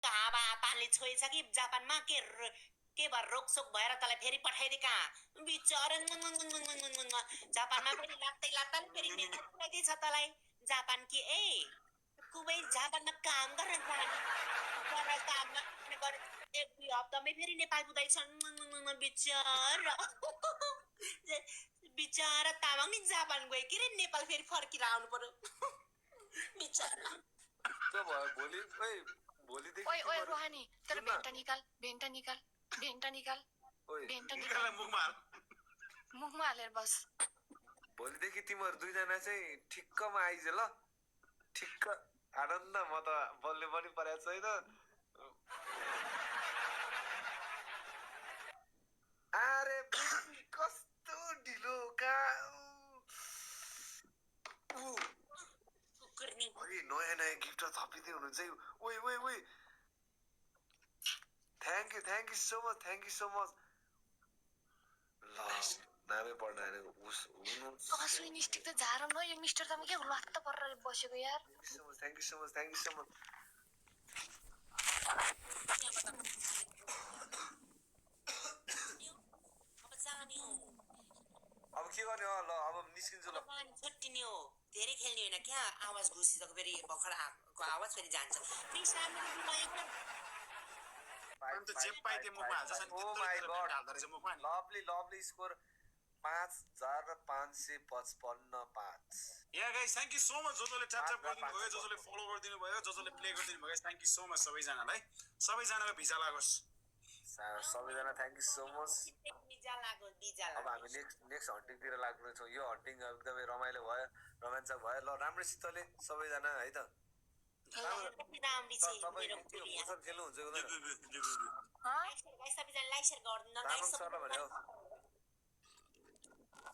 हावापानीले छोएछ कि जापानमा के भएर रोकसोक भएर तँलाई फेरि पठाइदिएका बिचरा जापानमा पनि लाग्दै लाग्दा फेरि नेपाल पुऱ्याइदिएछ तँलाई जापान कि कुवैत जापानमा काम गर्न जाने काममा एक दुई हप्तामै फेरि नेपाल पुग्दैछन् बिचरा बिचरा तामाङ नि जापान गयो के रे नेपाल फेरि फर्किएर आउनु पर्यो बिचरा त्यो भयो भोलिदेखि ओए ओए रोहानी तर भेन्टा निकाल मुखमा हालेर बस भोलिदेखि तिमीहरू दुईजना चाहिँ ठिक्कमा आइज ल ठिक्क आनन्द म त बोल्ने पनि परेको छैन अरे कस्तो ढिलो नयाँ नयाँ गिफ्ट थपिँदै हुनुहुन्छ ओइ थ्याङ्क यू सो मच ल नामै पढ्न आएर सुइनिस्टिक त झार न यो मिस्टर त के लत्त परेर बसेको यार थ्याङ्क यू सो मच अब के गर्ने हो ल अब निस्किन्छु ल छुट्टिने हो धेरै खेल्ने होइन क्या आवाज घुसिसक्यो फेरि भर्खर आएको आवाज फेरि जान्छ lovely score 5555 Yeah guys, thank you so much जसले ट्याप गरिदिनु भयो जसले फलो गरिदिनु भयो जसले प्ले गरिदिनु भयो थ्यांक यू सो मच सबैजनालाई सबैजनाको भिजा लागोस् सबैजना thank you so much visa लागोस् अब हामी नेक्स्ट हन्टिङतिर लाग्ने छौँ यो हन्टिङ एकदमै रमाइलो भयो रोमाञ्चक भयो ल राम्रोसितले सबैजना है त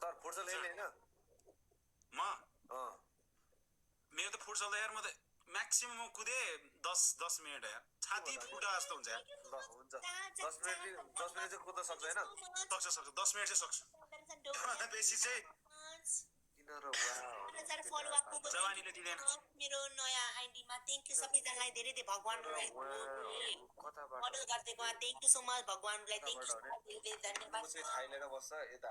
सर फुटसल खेल्ने होइन मेरो त फुटसल त यार म त म्याक्सिमम कुदे 10 मिनेट यार छाती फुटा जस्तो हुन्छ यार ल हुन्छ 10 मिनेट चाहिँ कुद्न सक्छ हैन सक्छ 10 मिनेट चाहिँ सक्छु बेसी चाहिँ जवानीले दिँदैन मेरो नयाँ आइडीमा थ्याङ्क यू सबैजनालाई धेरै धेरै भगवानलाई मदत गरिदिएको थ्याङ्क यू सो मच भगवानलाई थ्याङ्क यू धन्यवाद खाइलेर बस्छ यता